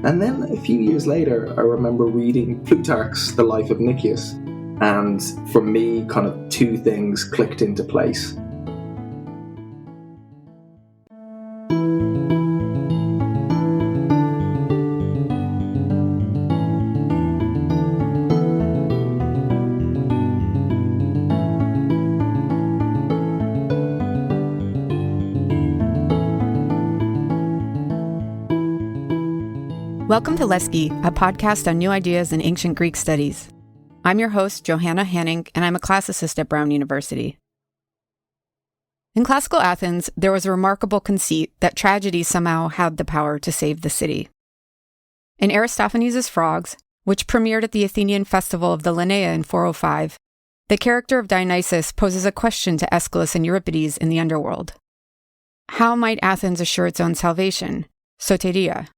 And then a few years later, I remember reading Plutarch's The Life of Nicias, and for me, kind of two things clicked into place. Welcome to Lesche, a podcast on new ideas in ancient Greek studies. I'm your host, Johanna Hanning, and I'm a classicist at Brown University. In classical Athens, there was a remarkable conceit that tragedy somehow had the power to save the city. In Aristophanes' Frogs, which premiered at the Athenian festival of the Lenaea in 405, the character of Dionysus poses a question to Aeschylus and Euripides in the underworld. How might Athens assure its own salvation? Soteria.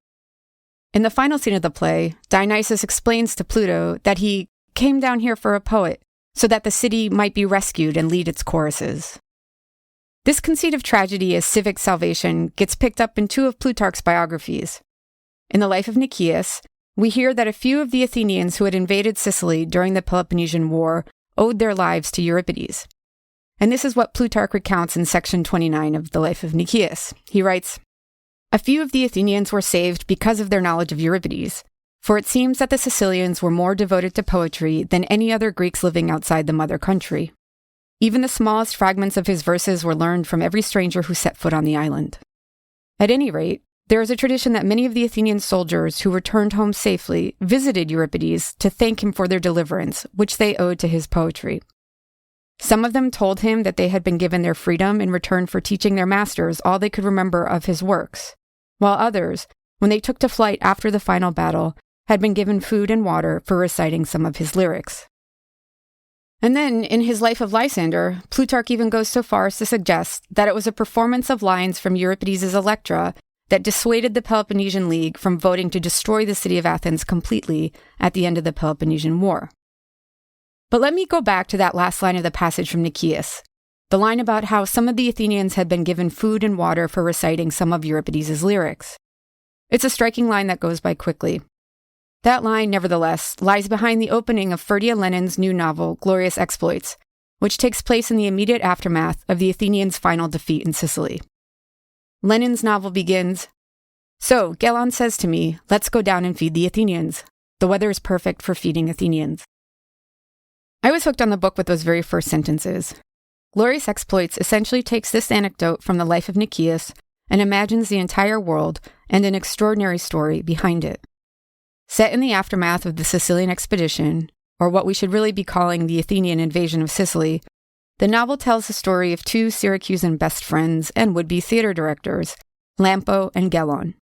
In the final scene of the play, Dionysus explains to Pluto that he came down here for a poet so that the city might be rescued and lead its choruses. This conceit of tragedy as civic salvation gets picked up in two of Plutarch's biographies. In The Life of Nicias, we hear that a few of the Athenians who had invaded Sicily during the Peloponnesian War owed their lives to Euripides. And this is what Plutarch recounts in section 29 of The Life of Nicias. He writes, "A few of the Athenians were saved because of their knowledge of Euripides, for it seems that the Sicilians were more devoted to poetry than any other Greeks living outside the mother country. Even the smallest fragments of his verses were learned from every stranger who set foot on the island. At any rate, there is a tradition that many of the Athenian soldiers who returned home safely visited Euripides to thank him for their deliverance, which they owed to his poetry. Some of them told him that they had been given their freedom in return for teaching their masters all they could remember of his works, while others, when they took to flight after the final battle, had been given food and water for reciting some of his lyrics." And then, in his Life of Lysander, Plutarch even goes so far as to suggest that it was a performance of lines from Euripides' Electra that dissuaded the Peloponnesian League from voting to destroy the city of Athens completely at the end of the Peloponnesian War. But let me go back to that last line of the passage from Nicias, the line about how some of the Athenians had been given food and water for reciting some of Euripides' lyrics. It's a striking line that goes by quickly. That line, nevertheless, lies behind the opening of Ferdia Lennon's new novel, Glorious Exploits, which takes place in the immediate aftermath of the Athenians' final defeat in Sicily. Lennon's novel begins, "So, Gelon says to me, let's go down and feed the Athenians. The weather is perfect for feeding Athenians." I was hooked on the book with those very first sentences. Glorious Exploits essentially takes this anecdote from the Life of Nicias and imagines the entire world and an extraordinary story behind it. Set in the aftermath of the Sicilian expedition, or what we should really be calling the Athenian invasion of Sicily, the novel tells the story of two Syracusan best friends and would-be theater directors, Lampo and Gelon.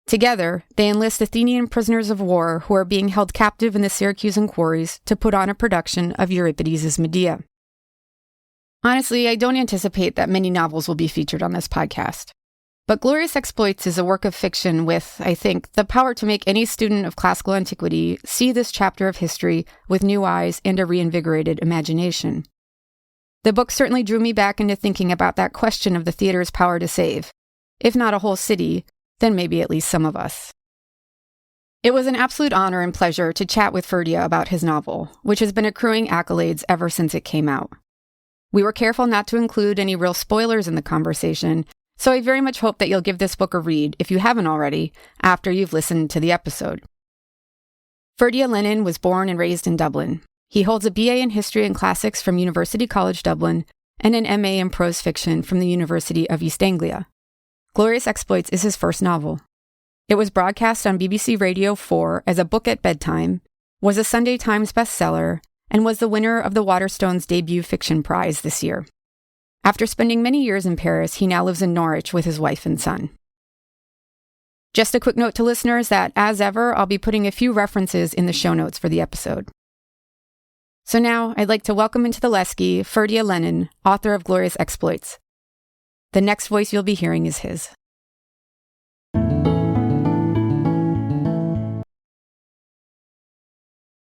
Together, they enlist Athenian prisoners of war who are being held captive in the Syracusan quarries to put on a production of Euripides' Medea. Honestly, I don't anticipate that many novels will be featured on this podcast. But Glorious Exploits is a work of fiction with, I think, the power to make any student of classical antiquity see this chapter of history with new eyes and a reinvigorated imagination. The book certainly drew me back into thinking about that question of the theater's power to save. If not a whole city, then maybe at least some of us. It was an absolute honor and pleasure to chat with Ferdia about his novel, which has been accruing accolades ever since it came out. We were careful not to include any real spoilers in the conversation, so I very much hope that you'll give this book a read, if you haven't already, after you've listened to the episode. Ferdia Lennon was born and raised in Dublin. He holds a BA in History and Classics from University College Dublin and an MA in Prose Fiction from the University of East Anglia. Glorious Exploits is his first novel. It was broadcast on BBC Radio 4 as a book at bedtime, was a Sunday Times bestseller, and was the winner of the Waterstones Debut Fiction Prize this year. After spending many years in Paris, he now lives in Norwich with his wife and son. Just a quick note to listeners that, as ever, I'll be putting a few references in the show notes for the episode. So now, I'd like to welcome into the Lesche Ferdia Lennon, author of Glorious Exploits. The next voice you'll be hearing is his.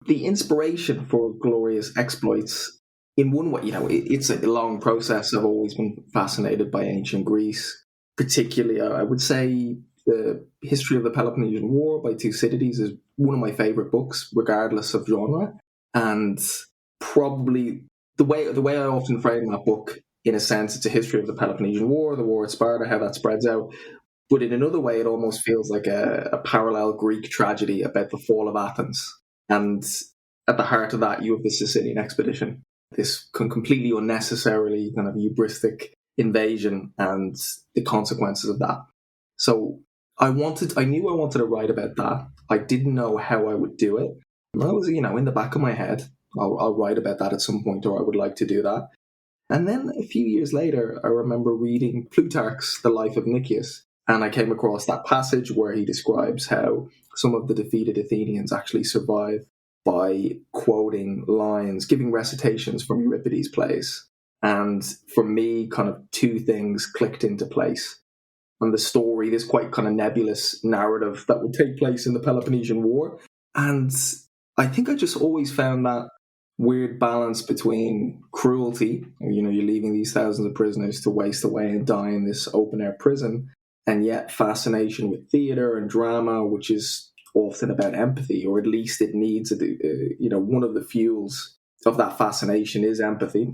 The inspiration for Glorious Exploits, in one way, it's a long process. I've always been fascinated by ancient Greece, particularly, I would say, the History of the Peloponnesian War by Thucydides is one of my favourite books, regardless of genre. And probably the way I often frame that book, in a sense, it's a history of the Peloponnesian War, the war at Sparta, how that spreads out. But in another way, it almost feels like a parallel Greek tragedy about the fall of Athens. And at the heart of that, you have the Sicilian expedition, this completely unnecessarily kind of hubristic invasion and the consequences of that. So I knew I wanted to write about that. I didn't know how I would do it. And I was, in the back of my head, I'll write about that at some point, or I would like to do that. And then a few years later, I remember reading Plutarch's The Life of Nicias. And I came across that passage where he describes how some of the defeated Athenians actually survive by quoting lines, giving recitations from Euripides' plays. And for me, kind of two things clicked into place. And the story, this quite kind of nebulous narrative that would take place in the Peloponnesian War. And I think I just always found that weird balance between cruelty, you're leaving these thousands of prisoners to waste away and die in this open-air prison, and yet fascination with theatre and drama, which is often about empathy, or at least it needs, one of the fuels of that fascination is empathy.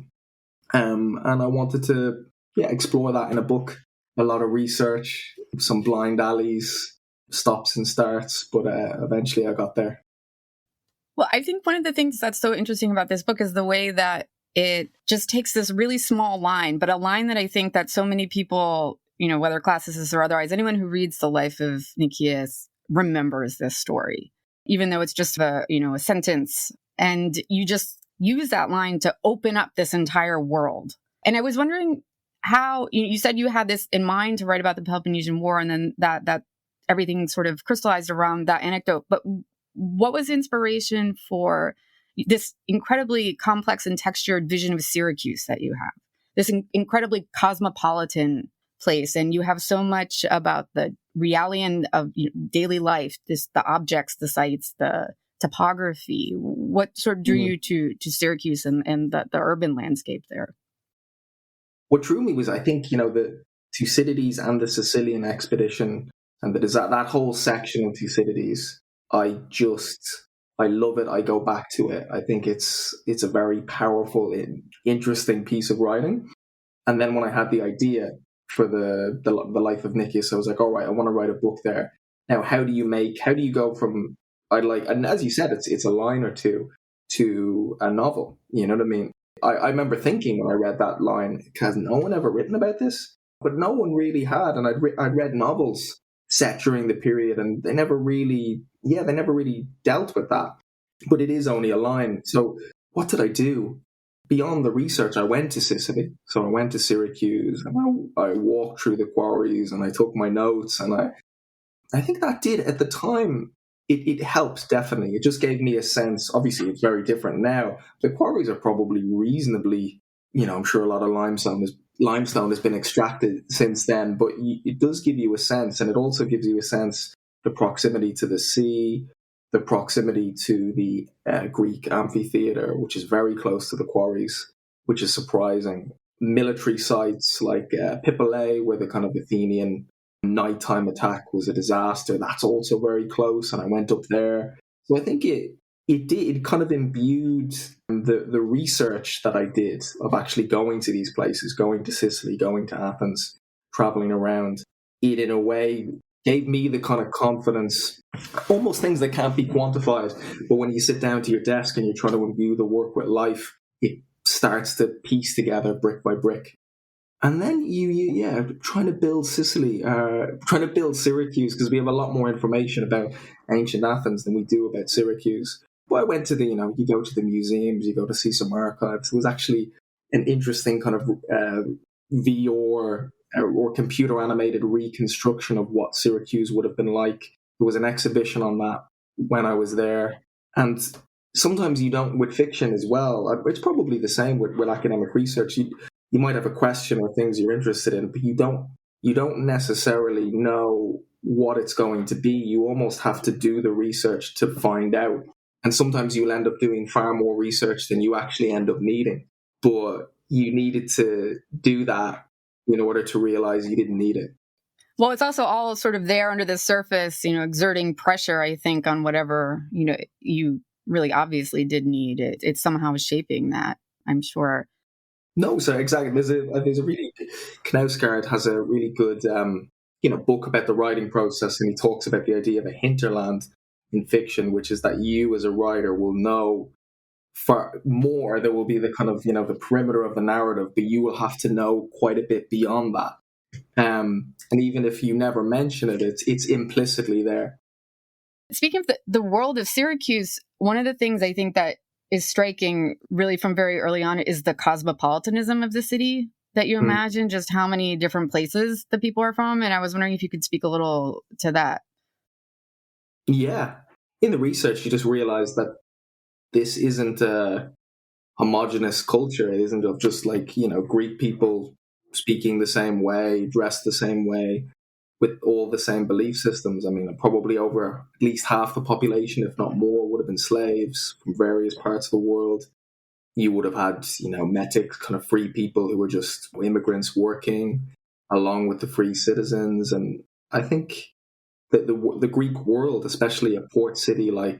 And I wanted to explore that in a book. A lot of research, some blind alleys, stops and starts, but eventually I got there. Well, I think one of the things that's so interesting about this book is the way that it just takes this really small line, but a line that I think that so many people, whether classicists or otherwise, anyone who reads the life of Nicias remembers this story, even though it's just a sentence. And you just use that line to open up this entire world. And I was wondering how, you said you had this in mind to write about the Peloponnesian War, and then that everything sort of crystallized around that anecdote. But what was inspiration for this incredibly complex and textured vision of Syracuse that you have? This incredibly cosmopolitan place, and you have so much about the realian of daily life, the objects, the sites, the topography. What sort of drew you to Syracuse and the urban landscape there? What drew me was, I think, the Thucydides and the Sicilian expedition, and that whole section of Thucydides. I love it. I go back to it. I think it's a very powerful, interesting piece of writing. And then when I had the idea for the life of Nicias, I was like, all right, I want to write a book there. Now, how do you go from, and as you said, it's a line or two to a novel. You know what I mean? I remember thinking when I read that line, has no one ever written about this? But no one really had. And I'd read novels set during the period, and they never really dealt with that. But it is only a line. So what did I do? Beyond the research, I went to Sicily. So I went to Syracuse, and I walked through the quarries, and I took my notes, and I think that did, at the time, it helped, definitely. It just gave me a sense. Obviously, it's very different now. The quarries are probably reasonably, I'm sure a lot of limestone has been extracted since then, but it does give you a sense, and it also gives you a sense, the proximity to the sea, the proximity to the Greek amphitheatre, which is very close to the quarries, which is surprising. Military sites like Pipolae, where the kind of Athenian nighttime attack was a disaster, that's also very close, and I went up there. So I think it kind of imbued the research that I did of actually going to these places, going to Sicily, going to Athens, traveling around. It, in a way, gave me the kind of confidence, almost things that can't be quantified. But when you sit down to your desk and you're trying to imbue the work with life, it starts to piece together brick by brick. And then trying to build Sicily, trying to build Syracuse, because we have a lot more information about ancient Athens than we do about Syracuse. But I went to you go to the museums, you go to see some archives. It was actually an interesting kind of VR or computer animated reconstruction of what Syracuse would have been like. There was an exhibition on that when I was there. And sometimes you don't, with fiction as well, it's probably the same with academic research. You might have a question or things you're interested in, but you don't necessarily know what it's going to be. You almost have to do the research to find out. And sometimes you'll end up doing far more research than you actually end up needing. But you needed to do that in order to realize you didn't need it. Well, it's also all sort of there under the surface, exerting pressure, I think, on whatever, you really obviously did need. It's somehow shaping that, I'm sure. No, sir, exactly. There's a really, Knausgaard has a really good, book about the writing process, and he talks about the idea of a hinterland in fiction, which is that you as a writer will know far more. There will be the kind of, the perimeter of the narrative, but you will have to know quite a bit beyond that. And even if you never mention it, it's implicitly there. Speaking of the world of Syracuse, one of the things I think that is striking really from very early on is the cosmopolitanism of the city that you imagine, just how many different places the people are from. And I was wondering if you could speak a little to that. Yeah. In the research, you just realize that this isn't a homogenous culture. It isn't of just like, Greek people speaking the same way, dressed the same way, with all the same belief systems. I mean, probably over at least half the population, if not more, would have been slaves from various parts of the world. You would have had, metics, kind of free people who were just immigrants working along with the free citizens. And I think that the Greek world, especially a port city like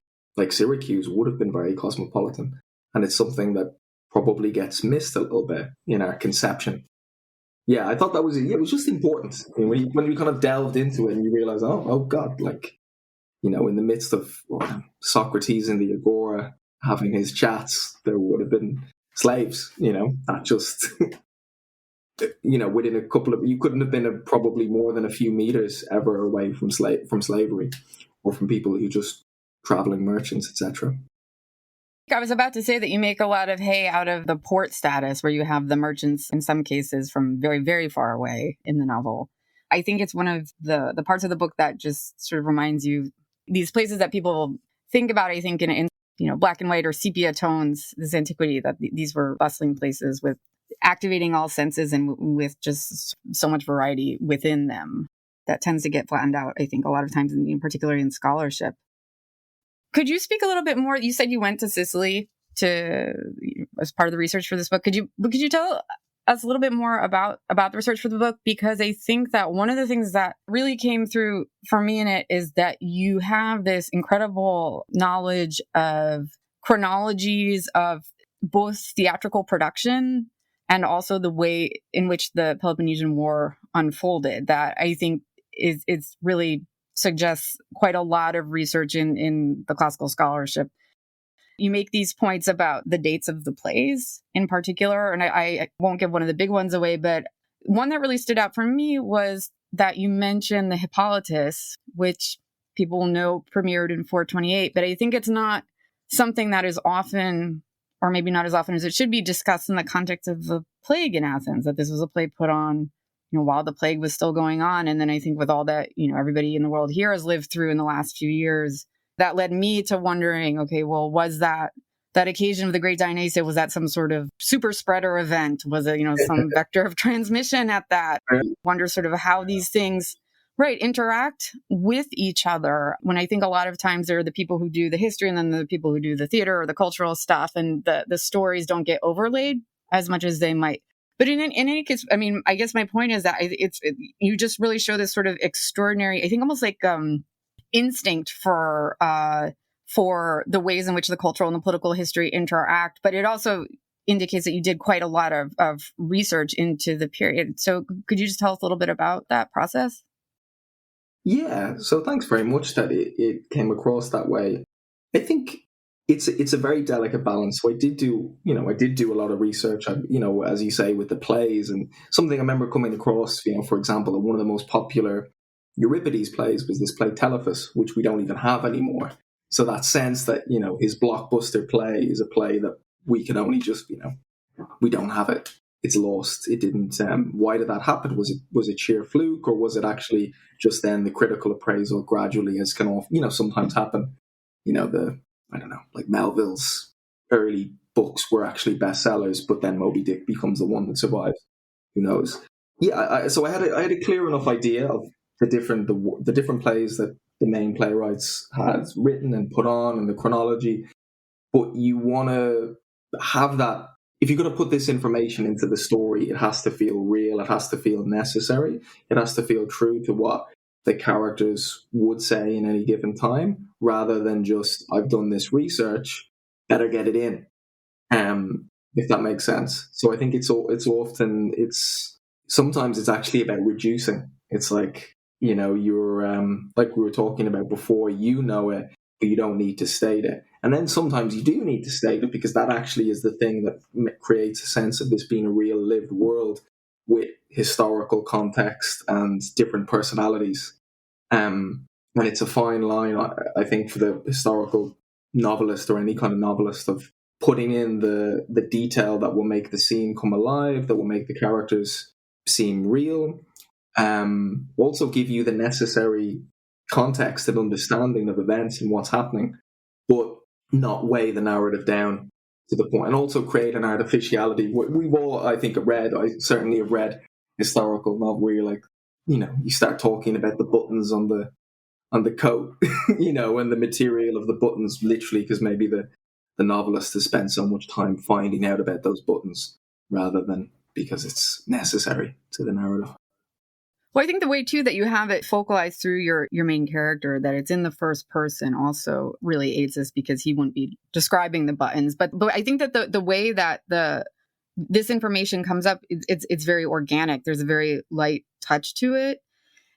Syracuse, would have been very cosmopolitan. And it's something that probably gets missed a little bit in our conception. Yeah, I thought it was just important. I mean, when you kind of delved into it and you realize, oh God, like, in the midst of Socrates in the Agora having his chats, there would have been slaves, that just, within a couple of, you couldn't have been probably more than a few meters ever away from slavery or from people who just traveling merchants, etc. I was about to say that you make a lot of hay out of the port status where you have the merchants in some cases from very, very far away in the novel. I think it's one of the parts of the book that just sort of reminds you these places that people think about, I think, in black and white or sepia tones, this antiquity, that these were bustling places with activating all senses and with just so much variety within them that tends to get flattened out, I think, a lot of times, particularly in scholarship. Could you speak a little bit more? You said you went to Sicily as part of the research for this book. Could you tell us a little bit more about the research for the book? Because I think that one of the things that really came through for me in it is that you have this incredible knowledge of chronologies of both theatrical production and also the way in which the Peloponnesian War unfolded. That I think it's really suggests quite a lot of research in the classical scholarship. You make these points about the dates of the plays in particular, and I won't give one of the big ones away, but one that really stood out for me was that you mentioned the Hippolytus, which people know premiered in 428, but I think it's not something that is often, or maybe not as often as it should be, discussed in the context of the plague in Athens, that this was a play put on while the plague was still going on. And then I think with all that, everybody in the world here has lived through in the last few years, that led me to wondering, okay, well, was that occasion of the Great Dionysia, was that some sort of super spreader event? Was it, some vector of transmission at that? Wonder sort of how these things, interact with each other. When I think a lot of times there are the people who do the history and then the people who do the theater or the cultural stuff, and the stories don't get overlaid as much as they might. But in any case, I mean, I guess my point is that you just really show this sort of extraordinary, I think almost like instinct for the ways in which the cultural and the political history interact. But it also indicates that you did quite a lot of research into the period. So could you just tell us a little bit about that process? Yeah, so thanks very much that it came across that way. I think it's a very delicate balance. So I did do a lot of research, as you say, with the plays, and something I remember coming across, for example, one of the most popular Euripides plays was this play Telephus, which we don't even have anymore. So that sense that, his blockbuster play is a play that we can only just, we don't have it. It's lost. It didn't. Why did that happen? Was it sheer fluke, or was it actually just then the critical appraisal gradually has kind of, sometimes happen? I don't know, like Melville's early books were actually bestsellers, but then Moby Dick becomes the one that survives. Who knows? Yeah, so I had a clear enough idea of the different plays that the main playwrights had written and put on, and the chronology. But you want to have that if you're going to put this information into the story, it has to feel real, it has to feel necessary, it has to feel true to what the characters would say in any given time, rather than just, I've done this research, better get it in. If that makes sense. So I think sometimes it's actually about reducing. It's like, you're like we were talking about before, it, but you don't need to state it. And then sometimes you do need to state it, because that actually is the thing that creates a sense of this being a real lived world with historical context and different personalities. And it's a fine line, I think, for the historical novelist or any kind of novelist, of putting in the detail that will make the scene come alive, that will make the characters seem real, also give you the necessary context and understanding of events and what's happening, but not weigh the narrative down to the point, and also create an artificiality. We've all, I think, I certainly have read historical novel where you're like, you start talking about the buttons on the coat, and the material of the buttons, literally, because maybe the novelist has spent so much time finding out about those buttons, rather than because it's necessary to the narrative. Well, I think the way, too, that you have it focalized through your main character, that it's in the first person, also really aids us, because he wouldn't be describing the buttons. But I think that the way that this information comes up, it's very organic. There's a very light touch to it.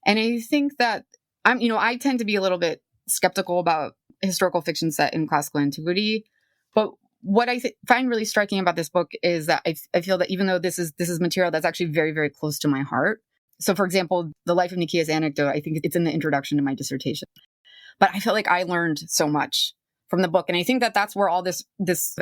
And I think that I tend to be a little bit skeptical about historical fiction set in classical antiquity. But what I find really striking about this book is that I feel that even though this is material that's actually very, very close to my heart. So, for example, the Life of Nicias anecdote, I think it's in the introduction to my dissertation. But I feel like I learned so much from the book. And I think that that's where all this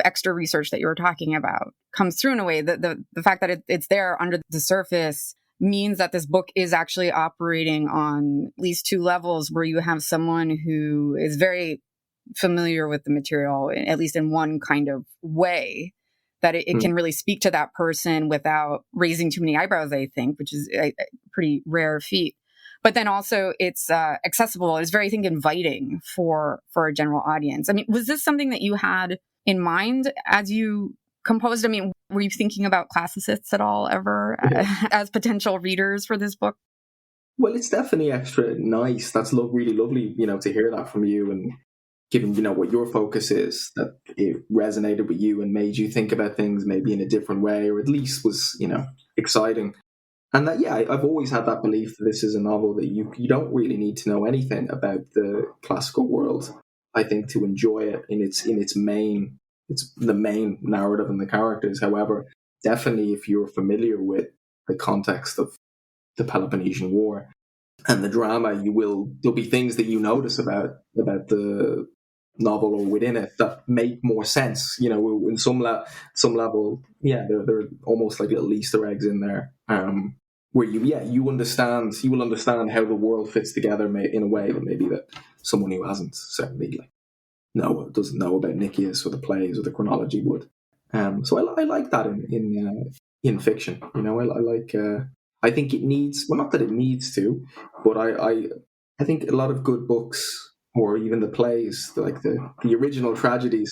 extra research that you were talking about comes through in a way. The fact that it's there under the surface means that this book is actually operating on at least two levels, where you have someone who is very familiar with the material, at least in one kind of way, that it can really speak to that person without raising too many eyebrows, I think, which is a pretty rare feat. But then also it's accessible. It's very, I think, inviting for a general audience. I mean, was this something that you had in mind as you composed? I mean, were you thinking about classicists at all ever as potential readers for this book? Well, it's definitely extra nice. That's really lovely, to hear that from you, and given, what your focus is, that it resonated with you and made you think about things maybe in a different way, or at least was, exciting. And that, I've always had that belief that this is a novel that you don't really need to know anything about the classical world, I think, to enjoy it in its main, it's the main narrative and the characters. However, definitely if you're familiar with the context of the Peloponnesian War and the drama, there'll be things that you notice about the novel or within it that make more sense. In some level, there are almost like little Easter eggs in there, where you will understand how the world fits together in a way that maybe that someone who hasn't certainly doesn't know about Nicias or the plays or the chronology would. So I like that in fiction. I like. I think it needs, well, not that it needs to, but I think a lot of good books, or even the plays, like the original tragedies,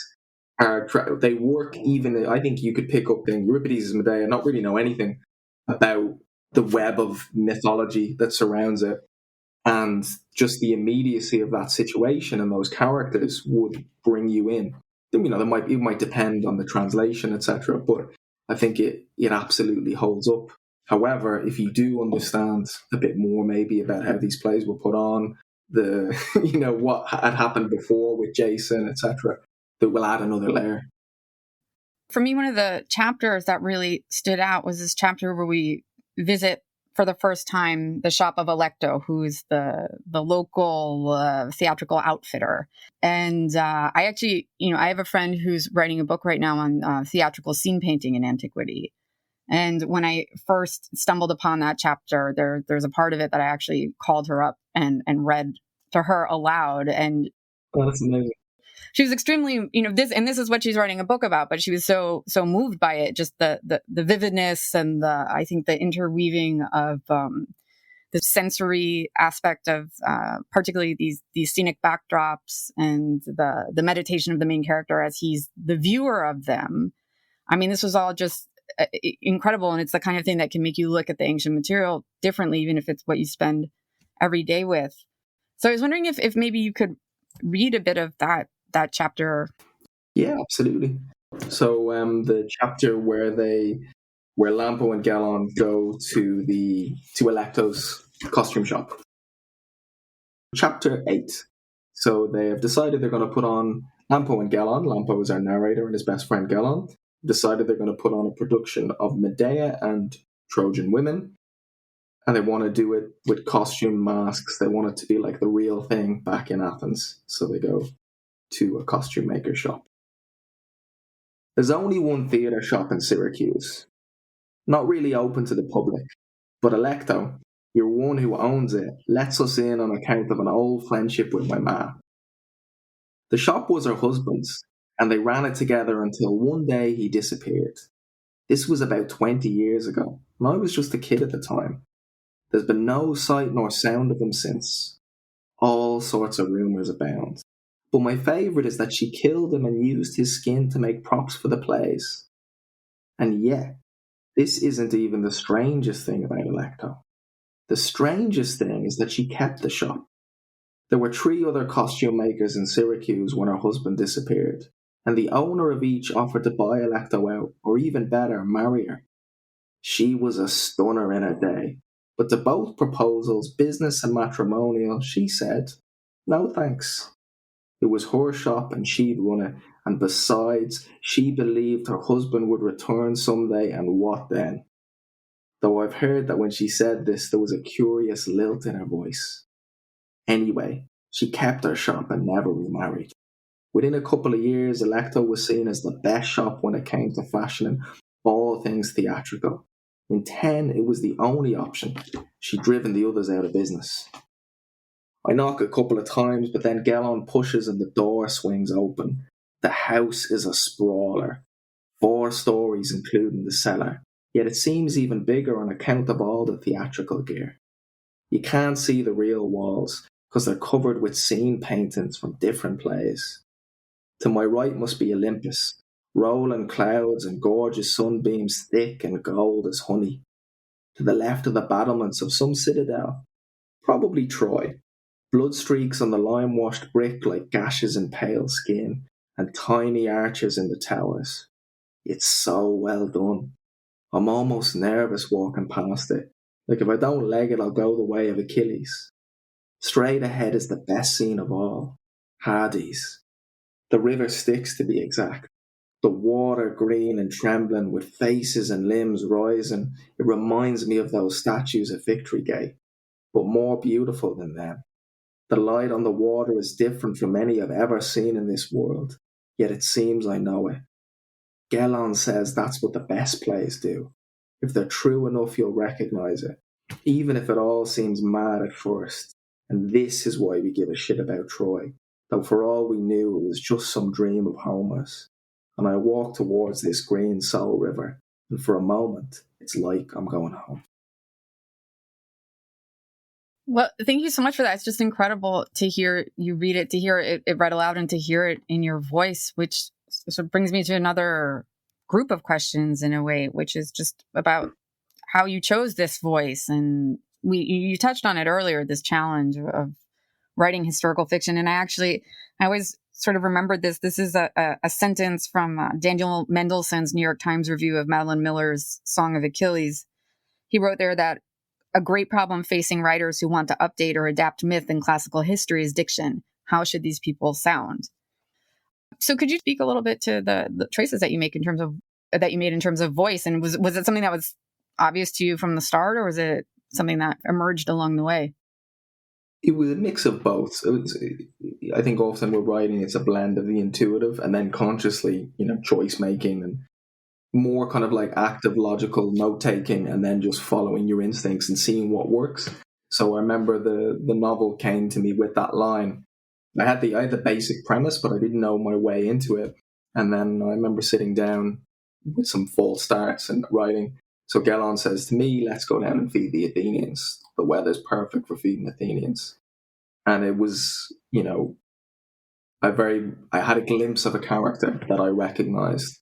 they work. Even, I think you could pick up in Euripides' Medea and not really know anything about the web of mythology that surrounds it, and just the immediacy of that situation and those characters would bring you in. It might depend on the translation, etc., but I think it absolutely holds up. However, if you do understand a bit more maybe about how these plays were put on, what had happened before with Jason, etc., that will add another layer. For me, one of the chapters that really stood out was this chapter where we visit for the first time the shop of Alecto, who's the local theatrical outfitter. And I actually, I have a friend who's writing a book right now on theatrical scene painting in antiquity. And when I first stumbled upon that chapter, there's a part of it that I actually called her up and read to her aloud. And that's amazing. She was extremely, this is what she's writing a book about, but she was so moved by it, just the vividness and I think the interweaving of the sensory aspect of particularly these scenic backdrops and the meditation of the main character as he's the viewer of them. I mean, this was all just incredible. And it's the kind of thing that can make you look at the ancient material differently, even if it's what you spend every day with. So I was wondering if maybe you could read a bit of that chapter. Yeah, absolutely. So the chapter where Lampo and Gallon go to Alecto's costume shop. Chapter 8. So they have decided they're going to put on Lampo and Gallon. Lampo is our narrator and his best friend Gallon. Decided they're going to put on a production of Medea and Trojan women. And they want to do it with costume masks. They want it to be like the real thing back in Athens. So they go to a costume maker shop. There's only one theatre shop in Syracuse. Not really open to the public. But Alecto, your one who owns it, lets us in on account of an old friendship with my ma. The shop was her husband's, and they ran it together until one day he disappeared. This was about 20 years ago, and I was just a kid at the time. There's been no sight nor sound of him since. All sorts of rumours abound. But my favourite is that she killed him and used his skin to make props for the plays. And yet, this isn't even the strangest thing about Alecto. The strangest thing is that she kept the shop. There were 3 other costume makers in Syracuse when her husband disappeared, and the owner of each offered to buy Alecto out, or even better, marry her. She was a stunner in her day, but to both proposals, business and matrimonial, she said, no thanks. It was her shop and she'd run it, and besides, she believed her husband would return someday, and what then? Though I've heard that when she said this, there was a curious lilt in her voice. Anyway, she kept her shop and never remarried. Within a couple of years, Alecto was seen as the best shop when it came to fashioning all things theatrical. In 10, it was the only option. She'd driven the others out of business. I knock a couple of times, but then Gallon pushes and the door swings open. The house is a sprawler. 4 stories, including the cellar. Yet it seems even bigger on account of all the theatrical gear. You can't see the real walls, because they're covered with scene paintings from different plays. To my right must be Olympus, rolling clouds and gorgeous sunbeams thick and gold as honey. To the left are the battlements of some citadel, probably Troy, blood streaks on the lime-washed brick like gashes in pale skin, and tiny arches in the towers. It's so well done. I'm almost nervous walking past it. Like if I don't leg it, I'll go the way of Achilles. Straight ahead is the best scene of all, Hades. The river Styx, to be exact. The water green and trembling with faces and limbs rising. It reminds me of those statues at Victory Gate, but more beautiful than them. The light on the water is different from any I've ever seen in this world, yet it seems I know it. Gellon says that's what the best plays do. If they're true enough, you'll recognise it, even if it all seems mad at first. And this is why we give a shit about Troy, though for all we knew it was just some dream of Homer's. And I walk towards this green soul river, and for a moment, it's like I'm going home. Well, thank you so much for that. It's just incredible to hear you read it, to hear it read aloud, and to hear it in your voice, which sort of brings me to another group of questions in a way, which is just about how you chose this voice. And you touched on it earlier, this challenge of writing historical fiction. And I always sort of remembered this. This is a sentence from Daniel Mendelssohn's New York Times review of Madeline Miller's Song of Achilles. He wrote there that a great problem facing writers who want to update or adapt myth in classical history is diction. How should these people sound? So could you speak a little bit to the choices that you make in terms of voice? And was it something that was obvious to you from the start, or was it something that emerged along the way? It was a mix of both. I think often with writing, it's a blend of the intuitive and then consciously, choice making and more kind of like active, logical note taking, and then just following your instincts and seeing what works. So I remember the novel came to me with that line. I had the basic premise, but I didn't know my way into it. And then I remember sitting down with some false starts and writing. So Gellon says to me, let's go down and feed the Athenians. The weather's perfect for feeding Athenians. And it was, I had a glimpse of a character that I recognized.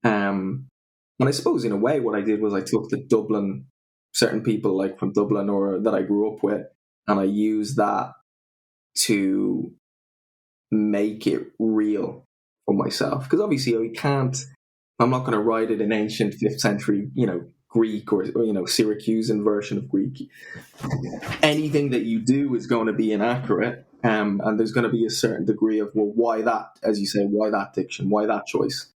And I suppose in a way what I did was I took certain people like from Dublin or that I grew up with, and I used that to make it real for myself. Because obviously I'm not going to write it in ancient 5th century, Greek or Syracusan version of Greek. Anything that you do is going to be inaccurate. And there's going to be a certain degree of, well, why that, as you say, why that diction, why that choice?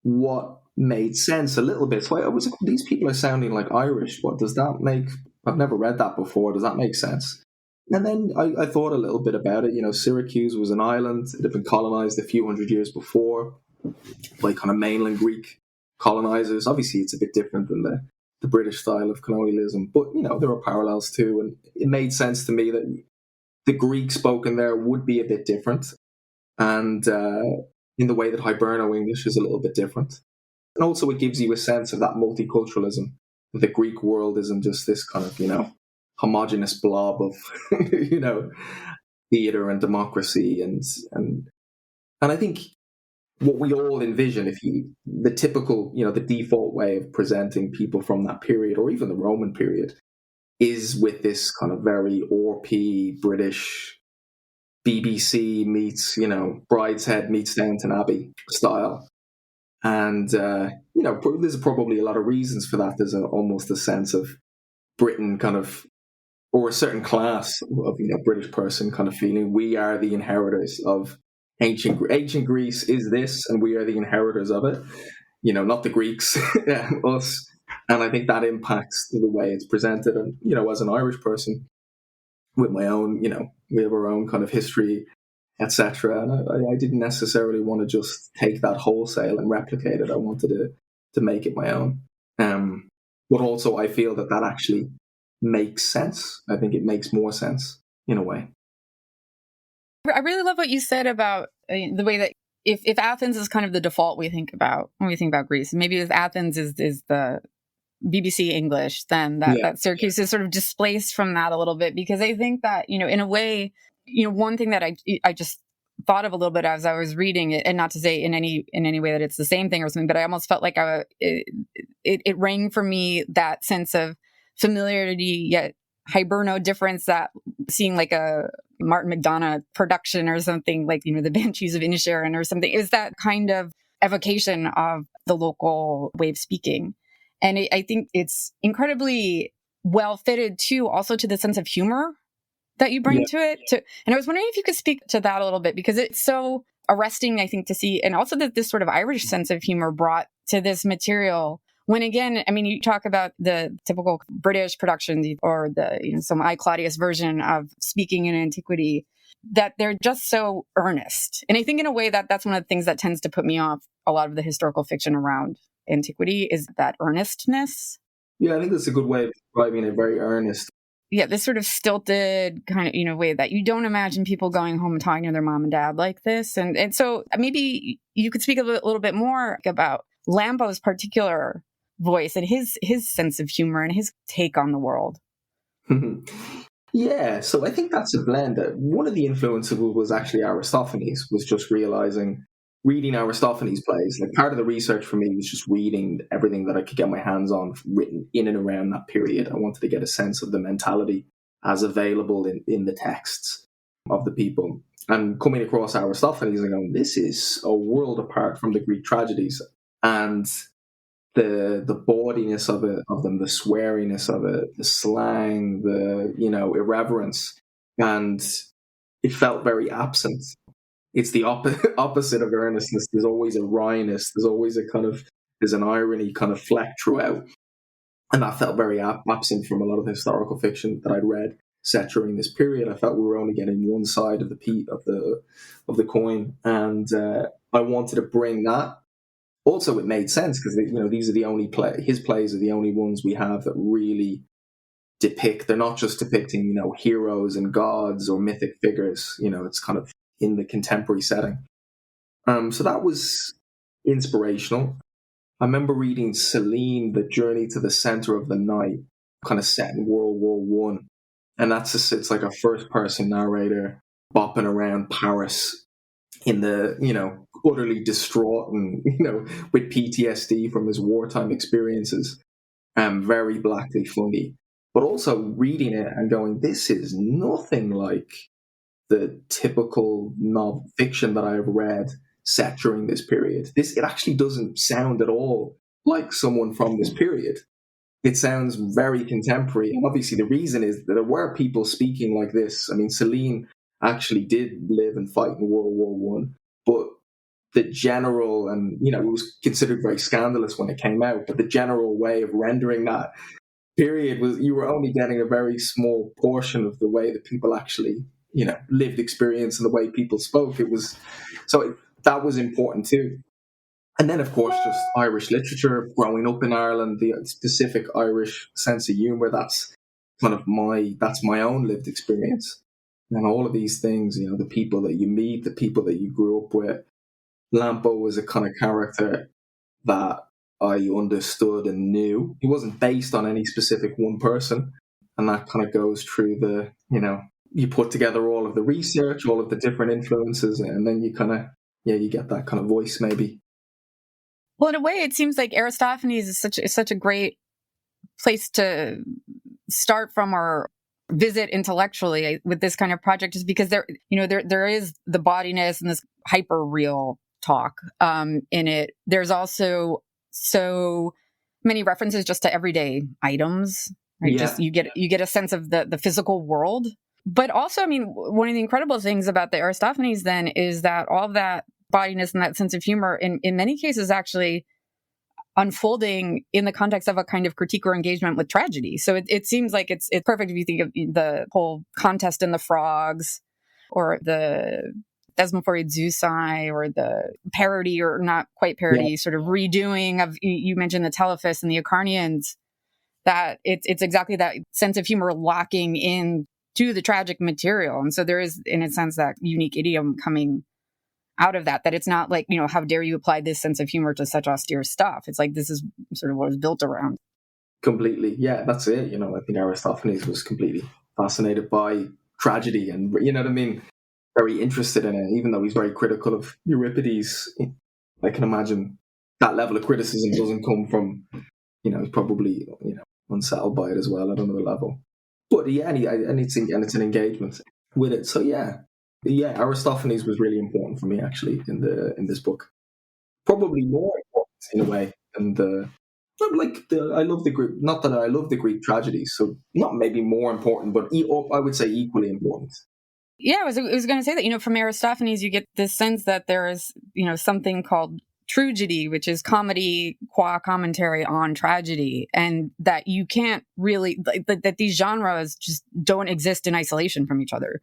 What made sense a little bit. So I was like, these people are sounding like Irish. What does that make? I've never read that before. Does that make sense? And then I thought a little bit about it. Syracuse was an island. It had been colonized a few hundred years before by kind of mainland Greek colonizers. Obviously, it's a bit different than the British style of colonialism, but, there are parallels too. And it made sense to me that the Greek spoken there would be a bit different. And in the way that Hiberno English is a little bit different. And also it gives you a sense of that multiculturalism. The Greek world isn't just this kind of, homogenous blob of, theatre and democracy. And I think what we all envision, the typical, the default way of presenting people from that period, or even the Roman period, is with this kind of very ORP British BBC meets, Brideshead meets Downton Abbey style. And, there's probably a lot of reasons for that. There's almost a sense of Britain kind of, or a certain class of, British person kind of feeling we are the inheritors of ancient Greece is this, and we are the inheritors of it. Not the Greeks, us. And I think that impacts the way it's presented. And, as an Irish person with my own, we have our own kind of history, etc. And I didn't necessarily want to just take that wholesale and replicate it. I wanted to make it my own. But also I feel that actually makes sense. I think it makes more sense in a way. I really love what you said about the way that if Athens is kind of the default we think about when we think about Greece, maybe if Athens is the BBC English, then that Syracuse is sort of displaced from that a little bit, because I think that, in a way, one thing that I just thought of a little bit as I was reading it, and not to say in any way that it's the same thing or something, but I almost felt like it rang for me that sense of familiarity yet Hiberno difference, that seeing like a Martin McDonagh production or something like, the Banshees of Inisherin or something, is that kind of evocation of the local way of speaking. And I think it's incredibly well fitted too, also to the sense of humor that you bring to it. And I was wondering if you could speak to that a little bit, because it's so arresting, I think, to see, and also that this sort of Irish sense of humor brought to this material. When again, I mean, you talk about the typical British productions or the, some I Claudius version of speaking in antiquity, that they're just so earnest. And I think in a way that's one of the things that tends to put me off a lot of the historical fiction around antiquity, is that earnestness. Yeah, I think that's a good way of describing it, very earnest. Yeah, this sort of stilted kind of, way that you don't imagine people going home and talking to their mom and dad like this. And so maybe you could speak a little bit more about Lambo's particular voice and his sense of humor and his take on the world. Yeah, so I think that's a blend. One of the influences was actually Aristophanes, was just reading Aristophanes' plays. Like, part of the research for me was just reading everything that I could get my hands on written in and around that period. I wanted to get a sense of the mentality as available in the texts of the people. And coming across Aristophanes and going, this is a world apart from the Greek tragedies. And the bawdiness of them, the sweariness of it, the slang, the irreverence, and it felt very absent. It's the opposite of earnestness. There's always a wryness. There's an irony kind of fleck throughout, and that felt very absent from a lot of the historical fiction that I'd read set during this period. I felt we were only getting one side of the coin, and I wanted to bring that. Also, it made sense because these are the only his plays are the only ones we have that really depict. They're not just depicting heroes and gods or mythic figures. It's kind of in the contemporary setting. So that was inspirational. I remember reading Celine, The Journey to the Center of the Night, kind of set in World War One, and it's like a first-person narrator bopping around Paris in the, utterly distraught and, with PTSD from his wartime experiences, very blackly funny. But also reading it and going, this is nothing like the typical novel fiction that I've read set during this period. It actually doesn't sound at all like someone from this period. It sounds very contemporary. And obviously the reason is that there were people speaking like this. I mean, Celine actually did live and fight in World War One, but the general, and it was considered very scandalous when it came out, but the general way of rendering that period was, you were only getting a very small portion of the way that people actually, lived experience and the way people spoke. That was important too. And then, of course, just Irish literature, growing up in Ireland, the specific Irish sense of humour, that's my own lived experience. And all of these things, the people that you meet, the people that you grew up with. Lampo was a kind of character that I understood and knew. He wasn't based on any specific one person. And that kind of goes through the, you put together all of the research, all of the different influences, and then you kind of, you get that kind of voice maybe. Well, in a way, it seems like Aristophanes is such a great place to start from or visit intellectually with this kind of project, just because there is the bodiness and this hyper real talk in it. There's also so many references just to everyday items, right? Yeah. Just you get a sense of the physical world. But also, I mean, one of the incredible things about the Aristophanes then is that all of that bodiness and that sense of humor in many cases actually unfolding in the context of a kind of critique or engagement with tragedy. So it seems like it's perfect if you think of the whole contest in the frogs, or the Thesmophoriid Zeusi, or the parody, or not quite parody, sort of redoing of, you mentioned the Telephus and the Acharnians, that it's exactly that sense of humor locking in to the tragic material. And so there is, in a sense, that unique idiom coming out of that it's not like, how dare you apply this sense of humor to such austere stuff? It's like, this is sort of what it's built around. Completely. Yeah, that's it. I think Aristophanes was completely fascinated by tragedy and, what I mean, very interested in it, even though he's very critical of Euripides. I can imagine that level of criticism doesn't come from, he's probably, unsettled by it as well at another level. But yeah, and it's an engagement with it. So yeah, Aristophanes was really important for me actually in this book. Probably more important in a way than I love the Greek. Not that I love the Greek tragedies, so not maybe more important, but I would say equally important. Yeah, I was going to say that, from Aristophanes, you get this sense that there is, something called tragedy, which is comedy qua commentary on tragedy, and that you can't really, that these genres just don't exist in isolation from each other.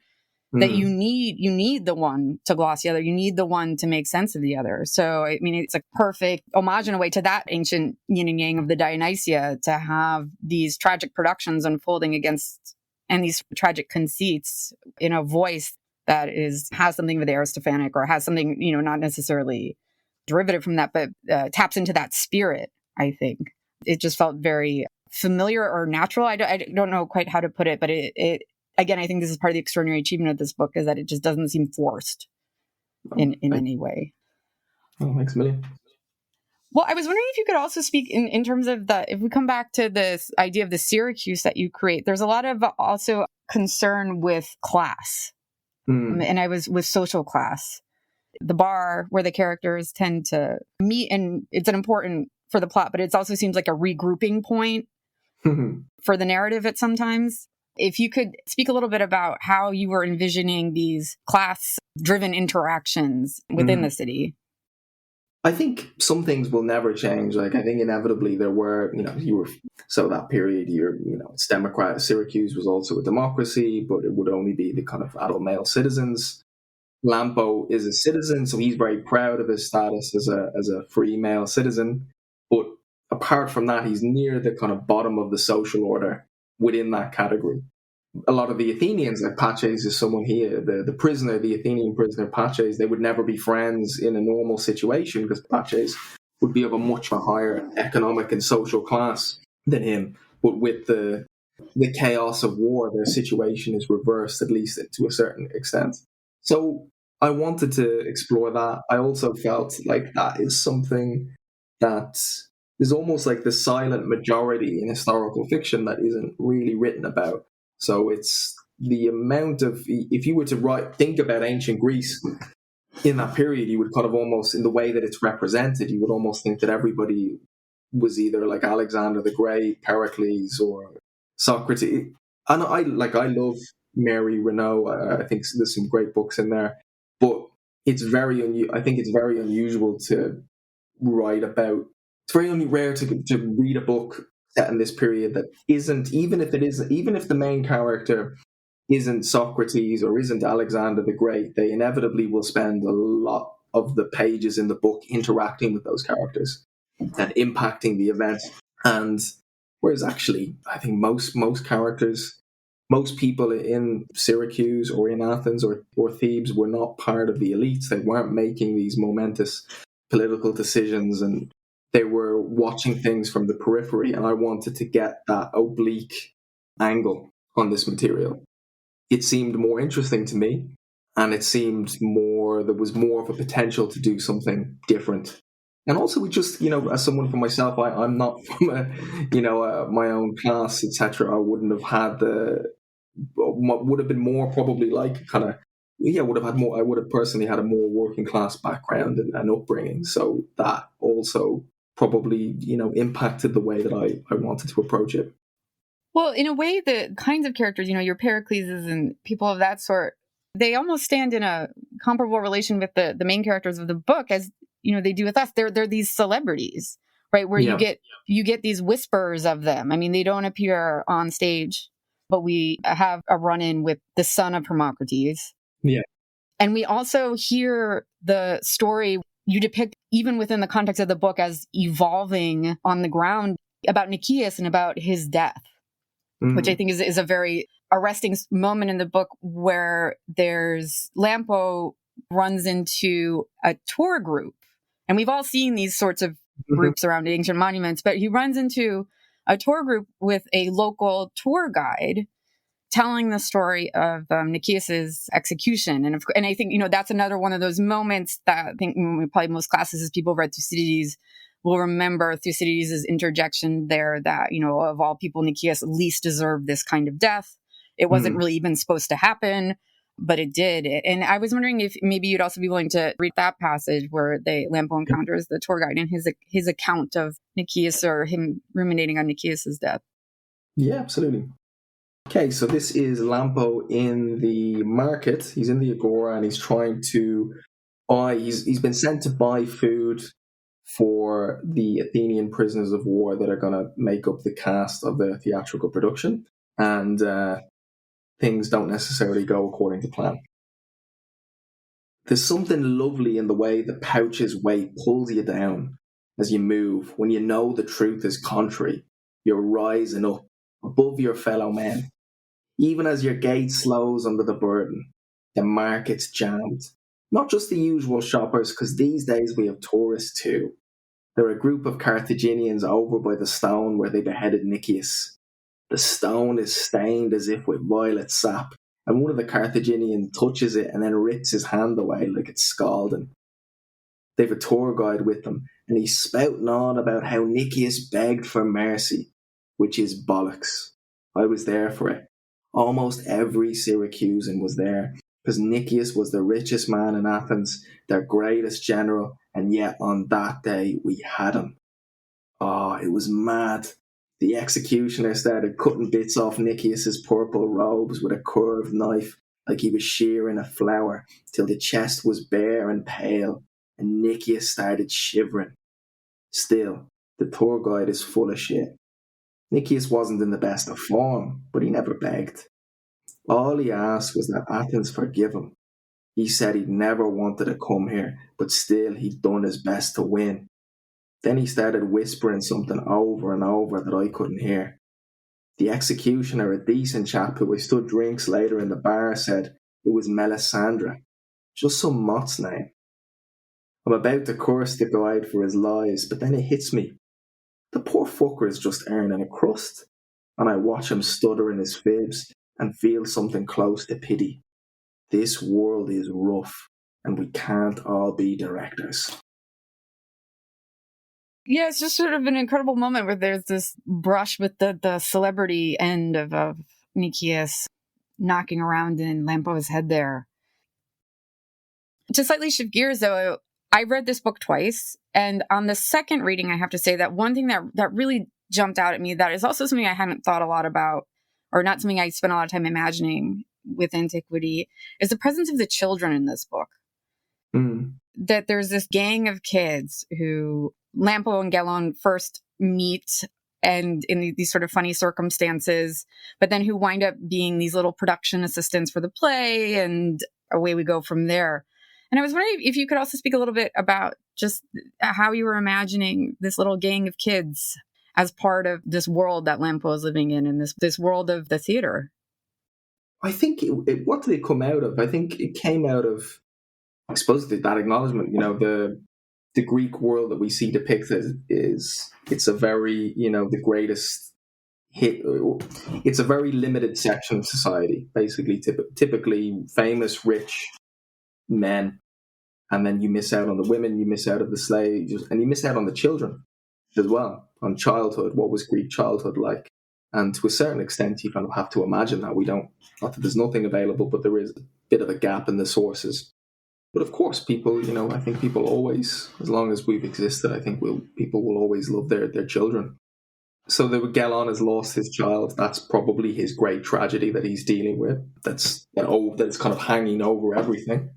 That you need the one to gloss the other. You need the one to make sense of the other. So, I mean, it's a perfect homage in a way to that ancient yin and yang of the Dionysia, to have these tragic productions unfolding against, and these tragic conceits in a voice that has something of the Aristophanic, or has something, not necessarily derivative from that, but taps into that spirit, I think. It just felt very familiar or natural. I don't know quite how to put it, but it again, I think this is part of the extraordinary achievement of this book, is that it just doesn't seem forced in any way. Oh, thanks a million. Well, I was wondering if you could also speak in terms of if we come back to this idea of the Syracuse that you create, there's a lot of also concern with class. And I was with social class. The bar where the characters tend to meet, and it's an important for the plot, but it also seems like a regrouping point for the narrative at sometimes. If you could speak a little bit about how you were envisioning these class-driven interactions within the city. I think some things will never change. Like, I think inevitably there were, so that period, it's Democrat. Syracuse was also a democracy, but it would only be the kind of adult male citizens. Lampo is a citizen, so he's very proud of his status as a free male citizen. But apart from that, he's near the kind of bottom of the social order within that category. A lot of the Athenians, like Paches is someone here, the prisoner, the Athenian prisoner Paches, they would never be friends in a normal situation, because Paches would be of a much higher economic and social class than him. But with the chaos of war, their situation is reversed, at least to a certain extent. So I wanted to explore that. I also felt like that is something that is almost like the silent majority in historical fiction that isn't really written about. So it's the amount of, if you were to think about ancient Greece in that period, you would kind of almost, in the way that it's represented, you would almost think that everybody was either like Alexander the Great, Pericles, or Socrates. And I love Mary Renaud. I think there's some great books in there, but I think it's very unusual to write about. It's very only rare to read a book set in this period that isn't, even if the main character isn't Socrates or isn't Alexander the Great, they inevitably will spend a lot of the pages in the book interacting with those characters and impacting the event. And whereas actually, I think most characters, most people in Syracuse or in Athens or Thebes were not part of the elites. They weren't making these momentous political decisions, and they were watching things from the periphery. And I wanted to get that oblique angle on this material. It seemed more interesting to me, and it seemed there was more of a potential to do something different. And also, we just, as someone for myself, I'm not from my own class, etc. I wouldn't have had would have been more probably like kind of, would have had more. I would have personally had a more working class background and upbringing, so that also probably impacted the way that I wanted to approach it. Well, in a way, the kinds of characters, your Pericleses and people of that sort, they almost stand in a comparable relation with the main characters of the book as, they do with us. They're these celebrities, right? Where you get these whispers of them. I mean, they don't appear on stage, but we have a run-in with the son of Hermocrates. Yeah. And we also hear the story you depict, even within the context of the book, as evolving on the ground about Nicias and about his death. Which I think is a very arresting moment in the book, where Lampo runs into a tour group. And we've all seen these sorts of groups around ancient monuments, but he runs into a tour group with a local tour guide telling the story of Nicias's execution. And I think, that's another one of those moments that I think probably most classes, as people read Thucydides, will remember Thucydides' interjection there that, of all people, Nicias least deserved this kind of death. It wasn't really even supposed to happen, but it did. And I was wondering if maybe you'd also be willing to read that passage where Lampo encounters the tour guide and his account of Nicias, or him ruminating on Nicias' death. Yeah, absolutely. Okay, so this is Lampo in the market. He's in the Agora and he's trying to buy, he's been sent to buy food for the Athenian prisoners of war that are going to make up the cast of the theatrical production. And things don't necessarily go according to plan. There's something lovely in the way the pouch's weight pulls you down as you move. When you know the truth is contrary, you're rising up above your fellow men. Even as your gait slows under the burden, the market's jammed. Not just the usual shoppers, because these days we have tourists too. There are a group of Carthaginians over by the stone where they beheaded Nicias. The stone is stained as if with violet sap, and one of the Carthaginians touches it and then rips his hand away like it's scalding. They've a tour guide with them, and he's spouting on about how Nicias begged for mercy, which is bollocks. I was there for it. Almost every Syracusan was there, because Nicias was the richest man in Athens, their greatest general, and yet on that day we had him. Oh, it was mad. The executioner started cutting bits off Nicias's purple robes with a curved knife, like he was shearing a flower, till the chest was bare and pale, and Nicias started shivering. Still, the tour guide is full of shit. Nicias wasn't in the best of form, but he never begged. All he asked was that Athens forgive him. He said he'd never wanted to come here, but still he'd done his best to win. Then he started whispering something over and over that I couldn't hear. The executioner, a decent chap who I stood drinks later in the bar, said it was Melisandre, just some moth's name. I'm about to curse the guide for his lies, but then it hits me. The poor fucker is just earning a crust, and I watch him stutter in his fibs and feel something close to pity. This world is rough. and we can't all be directors. Yeah, it's just sort of an incredible moment where there's this brush with the celebrity end of Nicias knocking around in Lampo's head there. To slightly shift gears, though, I read this book twice. And on the second reading, I have to say that one thing that really jumped out at me, that is also something I hadn't thought a lot about, or not something I spent a lot of time imagining with antiquity, is the presence of the children in this book. That there's this gang of kids who Lampo and Gelon first meet, and in these sort of funny circumstances, but then who wind up being these little production assistants for the play, and away we go from there. And I was wondering if you could also speak a little bit about just how you were imagining this little gang of kids as part of this world that Lampo is living in, and this world of the theater. I think what did it come out of? I think it came out of, I suppose, that acknowledgement. The Greek world that we see depicted it's a very, the greatest hit. It's a very limited section of society, basically. Typically famous, rich men, and then you miss out on the women, you miss out on the slaves, and you miss out on the children as well, on childhood. What was Greek childhood like? And to a certain extent, you kind of have to imagine that. Not that there's nothing available, but there is a bit of a gap in the sources. But of course, people, I think people always, as long as we've existed, I think people will always love their children. So Gelon has lost his child. That's probably his great tragedy that he's dealing with. That's kind of hanging over everything.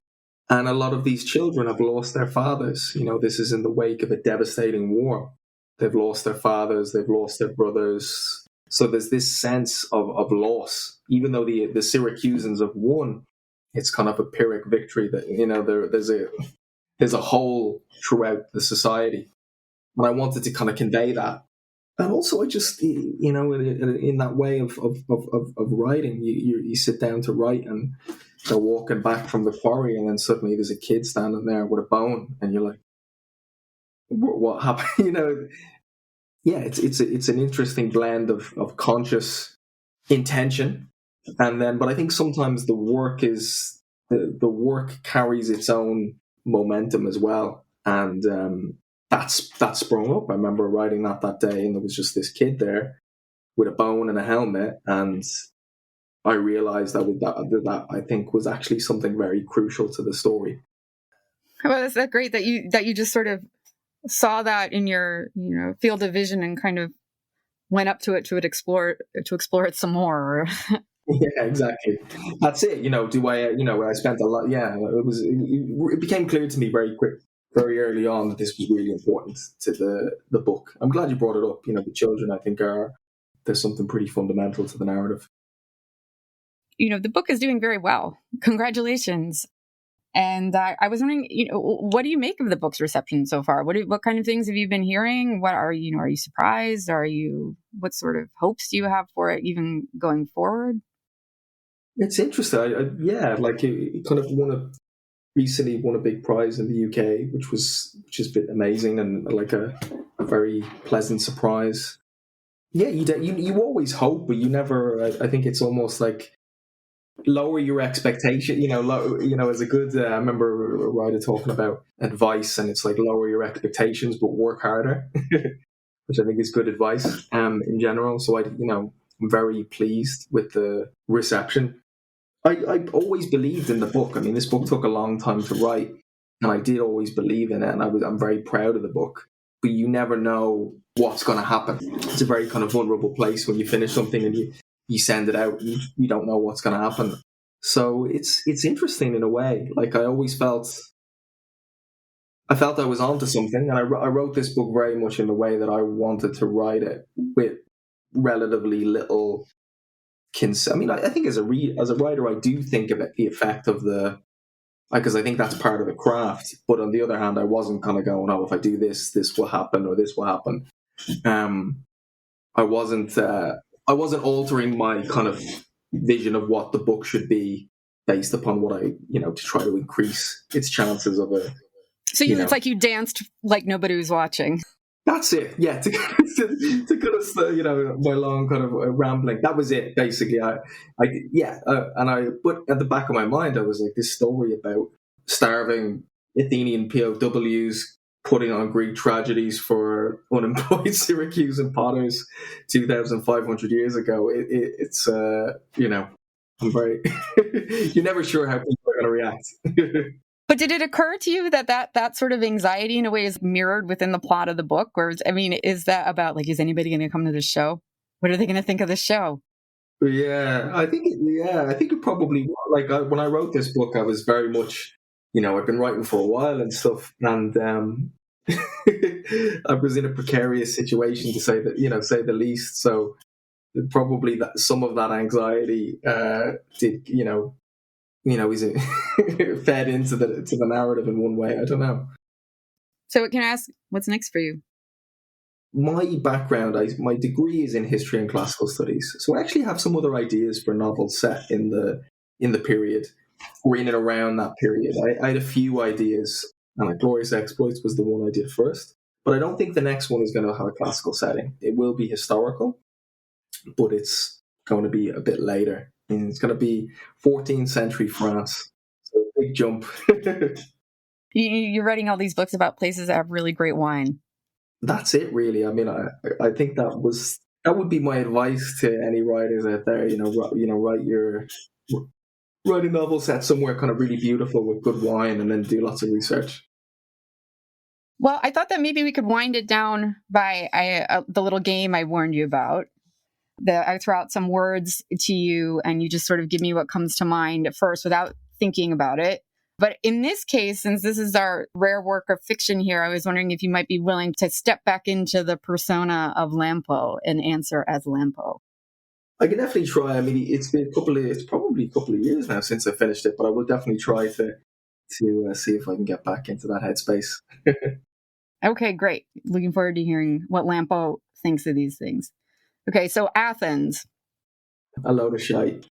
And a lot of these children have lost their fathers. This is in the wake of a devastating war. They've lost their fathers. They've lost their brothers. So there's this sense of loss. Even though the Syracusans have won, it's kind of a Pyrrhic victory that, there's a hole throughout the society. And I wanted to kind of convey that. And also I just, in that way of writing, you sit down to write and they're walking back from the quarry, and then suddenly there's a kid standing there with a bone, and you're like, what happened? Yeah, it's an interesting blend of conscious intention, but I think sometimes the work carries its own momentum as well, and that sprung up. I remember writing that day, and there was just this kid there with a bone and a helmet, and I realized that I think was actually something very crucial to the story. Well, is that great that you just sort of saw that in your field of vision and kind of went up to it to explore it some more? Yeah, exactly. That's it. I spent a lot. Yeah, it became clear to me very early on that this was really important to the book. I'm glad you brought it up. The children, I think, there's something pretty fundamental to the narrative. The book is doing very well. Congratulations. And I was wondering, what do you make of the book's reception so far? What kind of things have you been hearing? What are you surprised? What sort of hopes do you have for it even going forward? It's interesting. It kind of recently won a big prize in the UK, which has been amazing and like a very pleasant surprise. Yeah, you always hope, but you never. I think it's almost like lower your expectation. As a good. I remember a writer talking about advice, and it's like lower your expectations, but work harder, which I think is good advice in general. So I'm very pleased with the reception. I always believed in the book. I mean, this book took a long time to write, and I did always believe in it, and I'm very proud of the book. But you never know what's going to happen. It's a very kind of vulnerable place when you finish something and you send it out, and you don't know what's going to happen. So it's interesting in a way. Like I always felt I was onto something, and I wrote this book very much in the way that I wanted to write it, with relatively little. I think as a writer, I do think about the effect of because I think that's part of the craft. But on the other hand, I wasn't kind of going, oh, if I do this will happen, or this will happen. I wasn't altering my kind of vision of what the book should be based upon what I, to try to increase its chances of a. So it's like you danced like nobody was watching. That's it. Yeah, to cut us, my long kind of rambling. That was it, basically. But at the back of my mind, I was like, this story about starving Athenian POWs putting on Greek tragedies for unemployed Syracuse and potters 2,500 years ago. It's I'm very. You're never sure how people are going to react. But did it occur to you that sort of anxiety in a way is mirrored within the plot of the book? Or is that about is anybody going to come to the show? What are they going to think of the show? Yeah, I think it probably, when I wrote this book, I was very much, I've been writing for a while and stuff, and I was in a precarious situation, to say the least. So probably that some of that anxiety did, is it fed into the narrative in one way. I don't know. So can I ask, what's next for you? My background, my degree is in history and classical studies, so I actually have some other ideas for novels set in the period, or in and around that period. I had a few ideas, and Glorious Exploits was the one I did first, but I don't think the next one is going to have a classical setting. It will be historical, but it's going to be a bit later. And it's going to be 14th century France, so big jump. You're writing all these books about places that have really great wine. That's it, really. I mean, I think that would be my advice to any writers out there. Write a novel set somewhere kind of really beautiful with good wine, and then do lots of research. Well, I thought that maybe we could wind it down by the little game I warned you about. I throw out some words to you, and you just sort of give me what comes to mind at first without thinking about it. But in this case, since this is our rare work of fiction here, I was wondering if you might be willing to step back into the persona of Lampo and answer as Lampo. I can definitely try. I mean, it's probably a couple of years now since I finished it, but I will definitely try to see if I can get back into that headspace. Okay, great. Looking forward to hearing what Lampo thinks of these things. Okay, so Athens. A load of shite.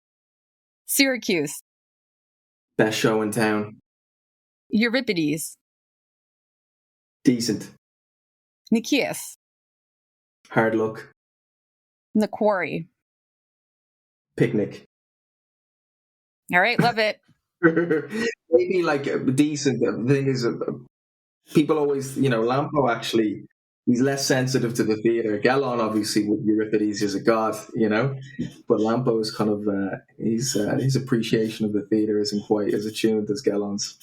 Syracuse. Best show in town. Euripides. Decent. Nicias. Hard luck. The Quarry. Picnic. All right, love it. Maybe decent. The thing is, people always, Lampo actually, he's less sensitive to the theatre. Gelon, obviously, with Euripides, is a god, but Lampo is kind of, his appreciation of the theatre isn't quite as attuned as Gelon's.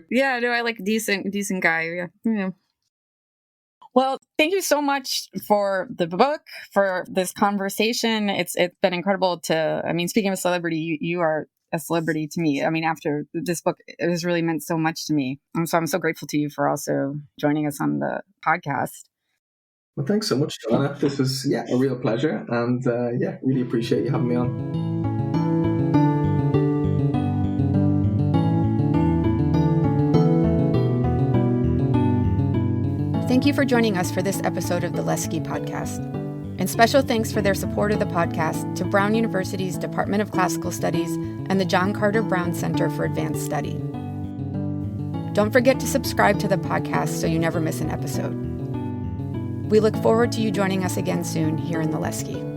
Yeah, no, I like decent guy. Yeah. Well, thank you so much for the book, for this conversation. It's been incredible speaking of a celebrity, you are a celebrity to me. I mean, after this book, it has really meant so much to me. And so I'm so grateful to you for also joining us on the podcast. Well, thanks so much, Joanna. This was, a real pleasure. And really appreciate you having me on. Thank you for joining us for this episode of the Lesche podcast. And special thanks for their support of the podcast to Brown University's Department of Classical Studies and the John Carter Brown Center for Advanced Study. Don't forget to subscribe to the podcast so you never miss an episode. We look forward to you joining us again soon here in the Lesche.